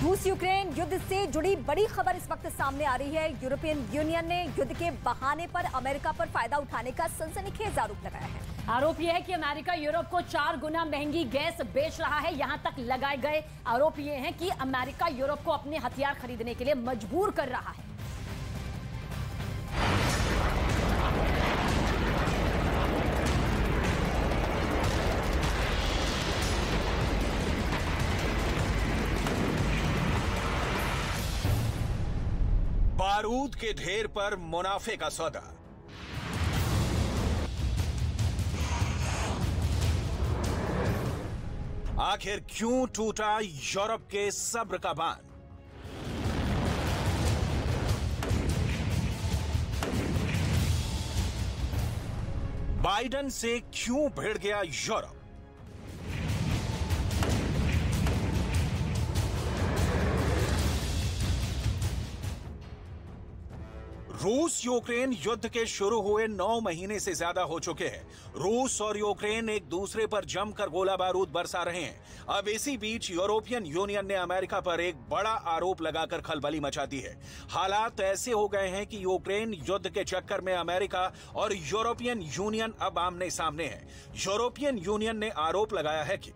रूस यूक्रेन युद्ध से जुड़ी बड़ी खबर इस वक्त सामने आ रही है। यूरोपियन यूनियन ने युद्ध के बहाने पर अमेरिका पर फायदा उठाने का सनसनीखेज आरोप लगाया है। आरोप यह है कि अमेरिका यूरोप को 4 गुना महंगी गैस बेच रहा है। यहां तक लगाए गए आरोप यह है कि अमेरिका यूरोप को अपने हथियार खरीदने के लिए मजबूर कर रहा है। बारूद के ढेर पर मुनाफे का सौदा। आखिर क्यों टूटा यूरोप के सब्र का बांध? बाइडेन से क्यों भिड़ गया यूरोप? रूस यूक्रेन युद्ध के शुरू हुए 9 महीने से ज्यादा हो चुके हैं। रूस और यूक्रेन एक दूसरे पर जमकर गोला बारूद बरसा रहे हैं। अब इसी बीच यूरोपियन यूनियन ने अमेरिका पर एक बड़ा आरोप लगाकर खलबली मचा दी है। हालात ऐसे हो गए हैं कि यूक्रेन युद्ध के चक्कर में अमेरिका और यूरोपियन यूनियन अब आमने सामने है। यूरोपियन यूनियन ने आरोप लगाया है कि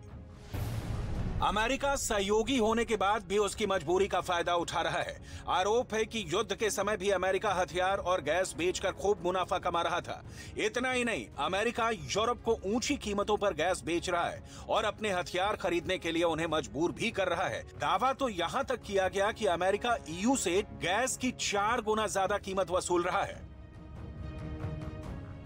अमेरिका सहयोगी होने के बाद भी उसकी मजबूरी का फायदा उठा रहा है। आरोप है कि युद्ध के समय भी अमेरिका हथियार और गैस बेचकर खूब मुनाफा कमा रहा था। इतना ही नहीं, अमेरिका यूरोप को ऊंची कीमतों पर गैस बेच रहा है और अपने हथियार खरीदने के लिए उन्हें मजबूर भी कर रहा है। दावा तो यहां तक किया गया कि अमेरिका ईयू से गैस की 4 गुना ज्यादा कीमत वसूल रहा है।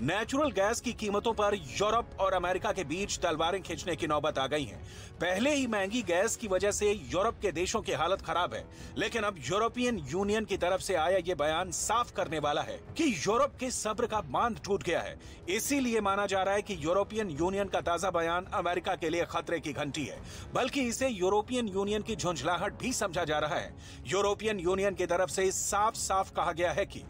नेचुरल गैस की कीमतों पर यूरोप और अमेरिका के बीच तलवारें खींचने की नौबत आ गई है। पहले ही महंगी गैस की वजह से यूरोप के देशों की हालत खराब है, लेकिन अब यूरोपियन यूनियन की तरफ से आया ये बयान साफ करने वाला है कि यूरोप के सब्र का बांध टूट गया है। इसीलिए माना जा रहा है कि यूरोपियन यूनियन का ताजा बयान अमेरिका के लिए खतरे की घंटी है, बल्कि इसे यूरोपियन यूनियन की झुंझलाहट भी समझा जा रहा है। यूरोपियन यूनियन की तरफ से साफ साफ कहा गया है कि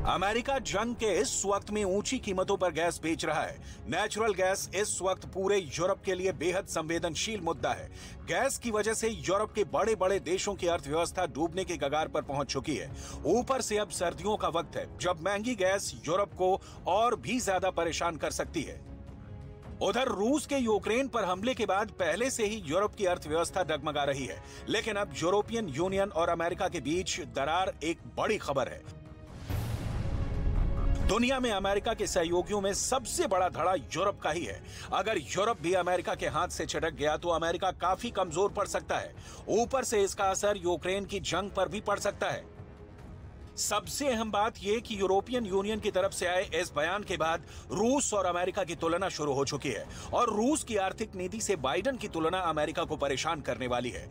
अमेरिका जंग के इस वक्त में ऊंची कीमतों पर गैस बेच रहा है। नेचुरल गैस इस वक्त पूरे यूरोप के लिए बेहद संवेदनशील मुद्दा है। गैस की वजह से यूरोप के बड़े बड़े देशों की अर्थव्यवस्था डूबने के कगार पर पहुंच चुकी है। ऊपर से अब सर्दियों का वक्त है, जब महंगी गैस यूरोप को और भी ज्यादा परेशान कर सकती है। उधर रूस के यूक्रेन पर हमले के बाद पहले से ही यूरोप की अर्थव्यवस्था डगमगा रही है, लेकिन अब यूरोपियन यूनियन और अमेरिका के बीच दरार एक बड़ी खबर है। दुनिया में अमेरिका के सहयोगियों में सबसे बड़ा धड़ा यूरोप का ही है। अगर यूरोप भी अमेरिका के हाथ से छिटक गया तो अमेरिका काफी कमजोर पड़ सकता है। ऊपर से इसका असर यूक्रेन की जंग पर भी पड़ सकता है। सबसे अहम बात यह कि यूरोपियन यूनियन की तरफ से आए इस बयान के बाद रूस और अमेरिका की तुलना शुरू हो चुकी है और रूस की आर्थिक नीति से बाइडेन की तुलना अमेरिका को परेशान करने वाली है।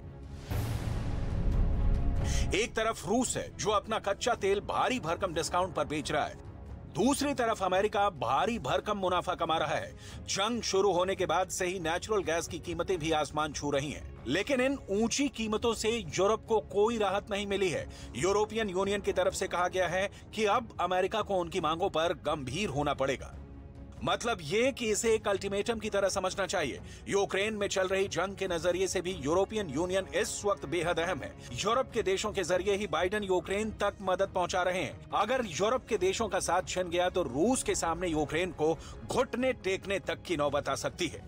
एक तरफ रूस है जो अपना कच्चा तेल भारी भरकम डिस्काउंट पर बेच रहा है, दूसरी तरफ अमेरिका भारी भरकम मुनाफा कमा रहा है। जंग शुरू होने के बाद से ही नेचुरल गैस की कीमतें भी आसमान छू रही हैं, लेकिन इन ऊंची कीमतों से यूरोप को कोई राहत नहीं मिली है। यूरोपियन यूनियन की तरफ से कहा गया है कि अब अमेरिका को उनकी मांगों पर गंभीर होना पड़ेगा। मतलब ये कि इसे एक अल्टीमेटम की तरह समझना चाहिए। यूक्रेन में चल रही जंग के नजरिए से भी यूरोपियन यूनियन इस वक्त बेहद अहम है। यूरोप के देशों के जरिए ही बाइडेन यूक्रेन तक मदद पहुंचा रहे हैं। अगर यूरोप के देशों का साथ छिन गया तो रूस के सामने यूक्रेन को घुटने टेकने तक की नौबत आ सकती है।